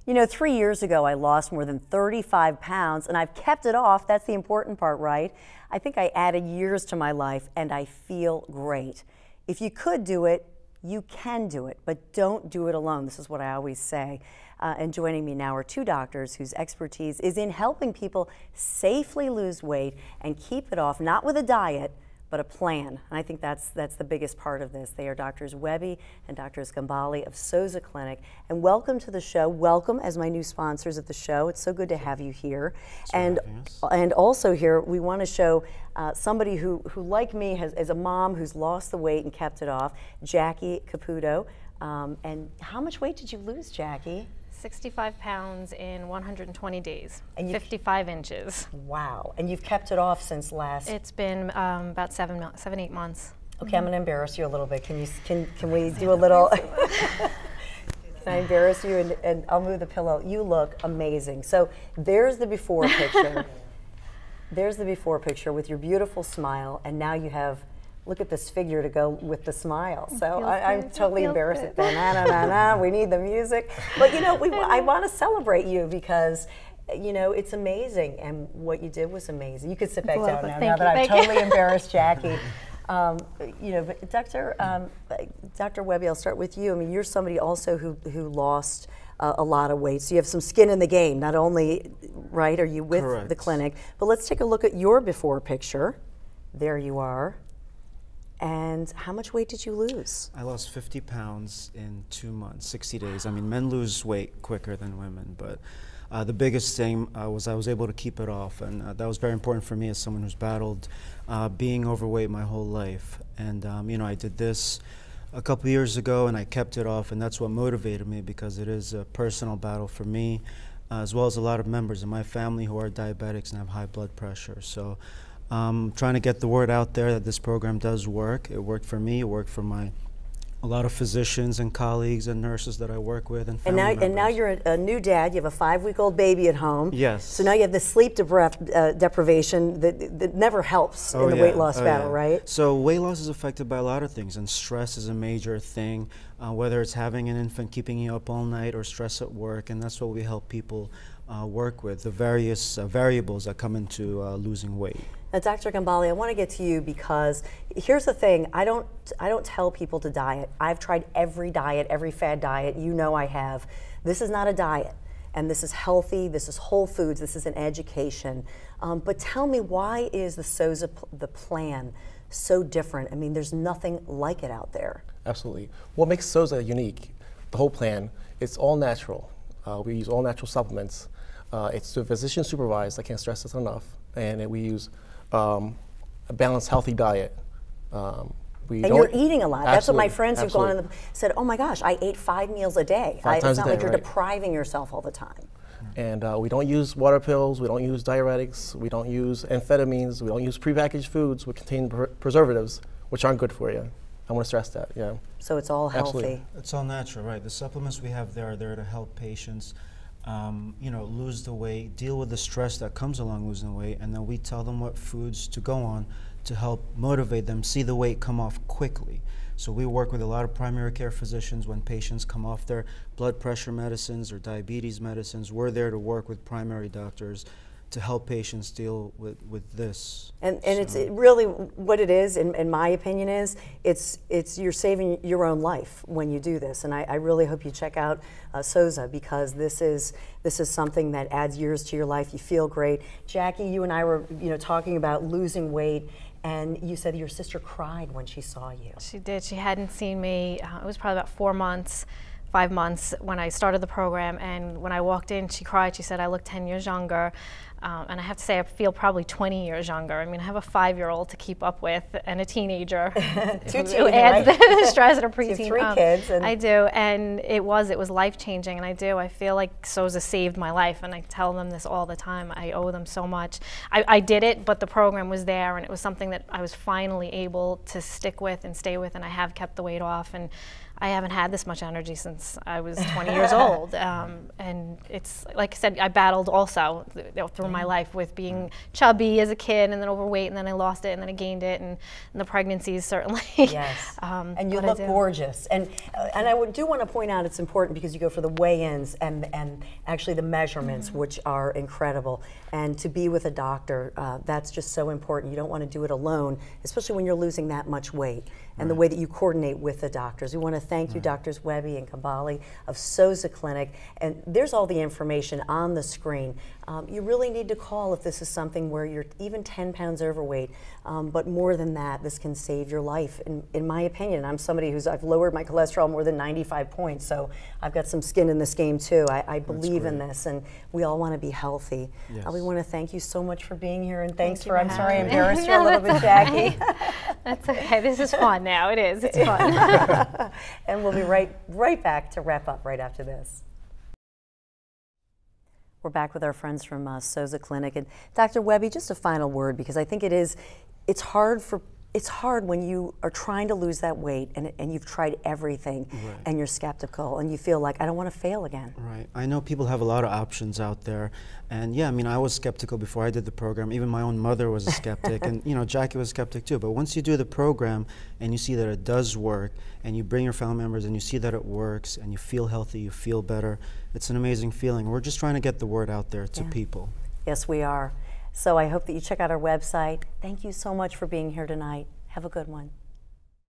You know, 3 years ago, I lost more than 35 pounds, and I've kept it off. That's the important part, right? I think I added years to my life, and I feel great. If you could do it, you can do it, but don't do it alone. This is what I always say. And joining me now are two doctors whose expertise is in helping people safely lose weight and keep it off, not with a diet, but a plan. And I think that's the biggest part of this. They are Doctors Wehbe and Dr. Gambale of SOZA Clinic. And welcome to the show. Welcome as my new sponsors of the show. It's so good to have you here. And also here, we want to show somebody who like me, is a mom who's lost the weight and kept it off, Jackie Caputo. And how much weight did you lose, Jackie? 65 pounds in 120 days, and 55 inches. Wow. And you've kept it off since last? It's been about 8 months. Okay, I'm going to embarrass you a little bit. Can we do a little? Can I embarrass you? And I'll move the pillow. You look amazing. So there's the before picture. There's the before picture with your beautiful smile, and now you have, look at this figure to go with the smile. So I'm totally embarrassed at that. We need the music. But you know, I want to celebrate you because, you know, it's amazing. And what you did was amazing. You could sit back down now that I've totally embarrassed Jackie. You know, but Dr. Wehbe, I'll start with you. I mean, you're somebody also who lost a lot of weight. So you have some skin in the game. Not only, right, are you with the clinic, but let's take a look at your before picture. There you are. And how much weight did you lose? I lost 50 pounds in 2 months, 60 days. I mean, men lose weight quicker than women, but the biggest thing was I was able to keep it off, and that was very important for me as someone who's battled being overweight my whole life. And you know, I did this a couple years ago, and I kept it off, and that's what motivated me because it is a personal battle for me, as well as a lot of members in my family who are diabetics and have high blood pressure. So. Trying to get the word out there that this program does work. It worked for me. It worked for a lot of physicians and colleagues and nurses that I work with and family members. And now you're a new dad. You have a 5-week-old baby at home. Yes. So now you have the sleep deprivation that never helps in the weight loss battle, right? So weight loss is affected by a lot of things, and stress is a major thing, whether it's having an infant keeping you up all night or stress at work, and that's what we help people work with, the various variables that come into losing weight. Now, Dr. Gambale, I want to get to you because here's the thing. I don't tell people to diet. I've tried every diet, every fad diet. You know I have. This is not a diet, and this is healthy. This is whole foods. This is an education. But tell me, why is the SOZA the plan so different? I mean, there's nothing like it out there. Absolutely. What makes SOZA unique, the whole plan, it's all natural. We use all natural supplements. It's physician supervised. I can't stress this enough. And we use a balanced, healthy diet. And you're eating a lot. That's what my friends who've gone in said, oh my gosh, I ate 5 meals a day. It's not like you're depriving yourself all the time. And we don't use water pills, we don't use diuretics, we don't use amphetamines, we don't use prepackaged foods which contain preservatives, which aren't good for you. I want to stress that, yeah. So it's all healthy. Absolutely. It's all natural, right? The supplements we have there are there to help patients you know, lose the weight, deal with the stress that comes along losing weight, and then we tell them what foods to go on to help motivate them, see the weight come off quickly. So we work with a lot of primary care physicians when patients come off their blood pressure medicines or diabetes medicines. We're there to work with primary doctors to help patients deal with this. And it's really what it is, in my opinion, is you're saving your own life when you do this. And I really hope you check out SOZA, because this is something that adds years to your life. You feel great. Jackie, you and I were talking about losing weight, and you said your sister cried when she saw you. She did. She hadn't seen me. It was probably about 4 months. 5 months when I started the program, and when I walked in, she cried. She said I look 10 years younger, and I have to say I feel probably 20 years younger. I mean, I have a 5-year-old to keep up with and a teenager who adds the stress and a preteen. You have 3 kids. I do, and it was life-changing, and I feel like SOZA saved my life, and I tell them this all the time. I owe them so much. I did it, but the program was there, and it was something that I was finally able to stick with and stay with, and I have kept the weight off. And I haven't had this much energy since I was 20 years old, and and it's, like I said, I battled also through my life with being chubby as a kid and then overweight, and then I lost it and then I gained it, and the pregnancies certainly. Yes, and you but look gorgeous. And I do want to point out it's important because you go for the weigh-ins and actually the measurements, which are incredible. And to be with a doctor, that's just so important. You don't want to do it alone, especially when you're losing that much weight. And the way that you coordinate with the doctors. We want to thank you, Doctors Wehbe and Gambale of SOZA Clinic. And there's all the information on the screen. You really need to call if this is something where you're even 10 pounds overweight. But more than that, this can save your life, in my opinion. I'm somebody I've lowered my cholesterol more than 95 points, so I've got some skin in this game too. I believe in this, and we all want to be healthy. Yes. We want to thank you so much for being here, and thanks Thank for, you I'm for sorry I having me. embarrassed you a No, little bit, that's Jackie. That's okay. This is fun now. It is. It's fun. And we'll be right back to wrap up right after this. We're back with our friends from SOZA Clinic. And Dr. Wehbe, just a final word, because I think it's hard when you are trying to lose that weight and you've tried everything and you're skeptical and you feel like, I don't want to fail again. Right. I know people have a lot of options out there. And yeah, I mean, I was skeptical before I did the program. Even my own mother was a skeptic, and you know, Jackie was a skeptic too. But once you do the program and you see that it does work, and you bring your family members and you see that it works, and you feel healthy, you feel better, it's an amazing feeling. We're just trying to get the word out there to people. Yes, we are. So I hope that you check out our website. Thank you so much for being here tonight. Have a good one.